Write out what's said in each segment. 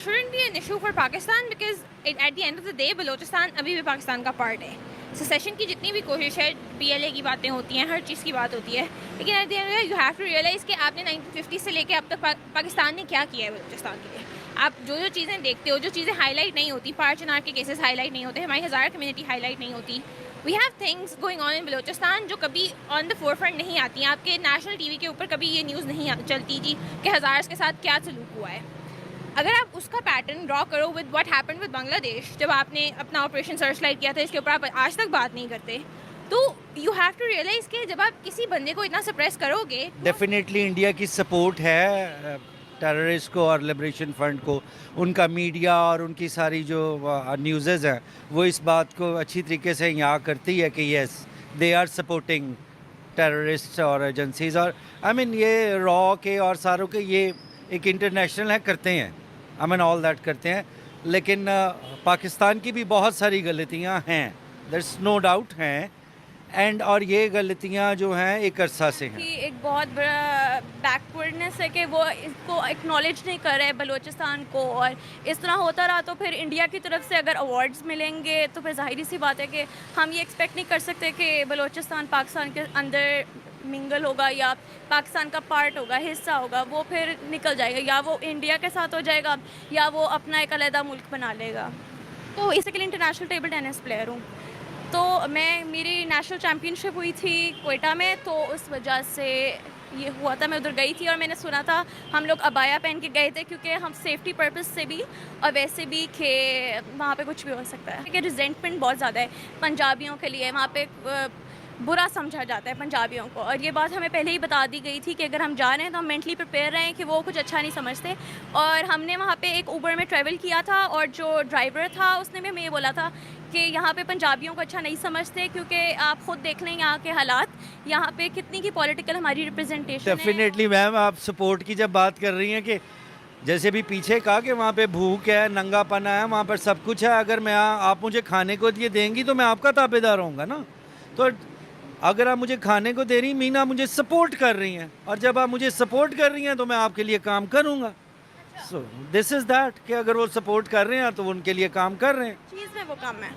Shouldn't be an issue for Pakistan because at the end of the day Balochistan अभी भी पाकिस्तान का part है। Cessation की जितनी भी कोशिश है, PLA की बातें होती हैं, हर चीज़ की बात होती है, लेकिन at the end you have to realise कि आपने 1950 से लेके अब तक पाकिस्तान ने क्या किया है बलोचिस्तान के लिए। आप जो चीज़ें देखते हो, जो चीज़ें हाईलाइट नहीं होती, पार चिनार के केसेस हाईलाइट नहीं होते, हमारी हज़ार कम्युनिटी हाईलाइट नहीं होती। We have things going on in Balochistan जो कभी ऑन द फोरफ्रंट नहीं आती हैं। आपके नेशनल TV के ऊपर कभी ये न्यूज़ नहीं चलती जी कि हज़ार्स के साथ क्या सलूक हुआ है। अगर आप उसका पैटर्न ड्रॉ करो with what happened with Bangladesh, जब आपने अपना ऑपरेशन सर्च लाइट किया था, इसके ऊपर आप आज तक बात नहीं करते, तो यू हैव टू रियलाइज़ कि जब आप किसी बंदे को इतना सप्रेस करोगे, डेफिनेटली इंडिया की सपोर्ट है टेररिस्ट को और लिबरेशन फ्रंट को। उनका मीडिया और उनकी सारी जो न्यूज़ेज़ हैं वो इस बात को अच्छी तरीके से यहाँ करती है कि yes they are supporting terrorist और एजेंसीज। और आई मीन ये रॉ के और सारों के ये एक इंटरनेशनल है, करते हैं, आई मीन ऑल दैट करते हैं, लेकिन पाकिस्तान की भी बहुत सारी गलतियाँ हैं, देयर्स नो डाउट हैं। एंड और ये गलतियाँ जो हैं एक अरसा से हैं कि एक बहुत बड़ा बैकवर्डनेस है कि वो इसको एक्नॉलेज नहीं कर रहे बलूचिस्तान को, और इस तरह होता रहा तो फिर इंडिया की तरफ से अगर अवार्ड्स मिलेंगे तो फिर ज़ाहिर सी बात है कि हम ये एक्सपेक्ट नहीं कर सकते कि बलूचिस्तान पाकिस्तान के अंदर मिंगल होगा या पाकिस्तान का पार्ट होगा, हिस्सा होगा। वो फिर निकल जाएगा, या वो इंडिया के साथ हो जाएगा या वो अपना एक अलग मुल्क बना लेगा। तो इसके लिए इंटरनेशनल टेबल टेनिस प्लेयर हूँ, तो मेरी नेशनल चैम्पियनशिप हुई थी क्वेटा में, तो उस वजह से ये हुआ था, मैं उधर गई थी और मैंने सुना था हम लोग अबाया पहन के गए थे क्योंकि हम सेफ्टी पर्पस से भी और वैसे भी कि वहाँ पे कुछ भी हो सकता है। कि रिजेंटमेंट बहुत ज़्यादा है पंजाबियों के लिए, वहाँ पे बुरा समझा जाता है पंजाबियों को, और ये बात हमें पहले ही बता दी गई थी कि अगर हम जा रहे हैं तो हम मेंटली प्रिपेयर रहें कि वो कुछ अच्छा नहीं समझते। और हमने वहाँ पे एक ऊबर में ट्रैवल किया था और जो ड्राइवर था उसने भी हमें ये बोला था कि यहाँ पे पंजाबियों को अच्छा नहीं समझते, क्योंकि आप खुद देख लें यहाँ के हालात, यहाँ पे कितनी की पॉलिटिकल हमारी रिप्रेजेंटेशन है। डेफिनेटली मैम, आप सपोर्ट की जब बात कर रही हैं कि जैसे भी पीछे कहा कि वहाँ पे भूख है, नंगापना है, वहाँ पर सब कुछ है, अगर मैं आप मुझे खाने को ये देंगी तो मैं आपका ताबेदार होऊंगा ना। तो अगर आप मुझे खाने को दे रही मीन आप मुझे सपोर्ट कर रही हैं, और जब आप मुझे सपोर्ट कर रही हैं तो मैं आपके लिए काम करूँगा। सो दिस इज़ दैट कि अगर वो सपोर्ट कर रहे हैं तो वो उनके लिए काम कर रहे हैं। चीज़ में वो कम है।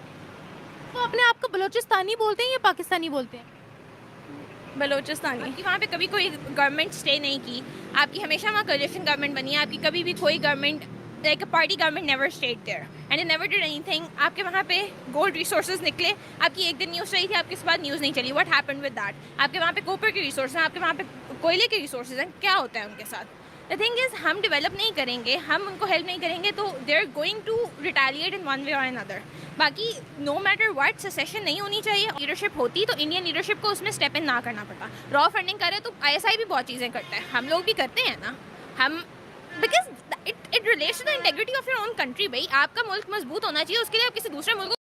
वो अपने आप को बलूचिस्तानी बोलते हैं या पाकिस्तानी बोलते हैं? बलूचिस्तानी। आपकी वहाँ पे कभी कोई गवर्नमेंट स्टे नहीं की, आपकी हमेशा वहाँ कोलिशन गवर्नमेंट बनी है, आपकी कभी भी कोई government like a party government never stayed there and it never did anything. आपके वहाँ पे गोल्ड रिसोर्सेज निकले, आपकी एक दिन न्यूज़ रही थी, आपके इसके बाद न्यूज़ नहीं चली। What happened with that? आपके वहाँ पे कॉपर के रिसोर्स हैं, आपके वहाँ पे कोयले के रिसोर्सेज हैं, क्या होता है उनके साथ? द थिंग इज़ हम डेवलप नहीं करेंगे, हम उनको हेल्प नहीं करेंगे तो they are going to retaliate in one way और अनदर। बाकी नो मैटर व्हाट सेसेशन नहीं होनी चाहिए। लीडरशिप होती तो इंडियन लीडरशिप को उसमें स्टेप इन ना करना पड़ता। रॉ फंडिंग करे तो ISI भी बहुत चीज़ें करता है, हम लोग भी करते हैं ना। हम because it relates to the integrity of your own country. भाई आपका मुल्क मजबूत होना चाहिए, उसके लिए आप किसी दूसरे मुल्क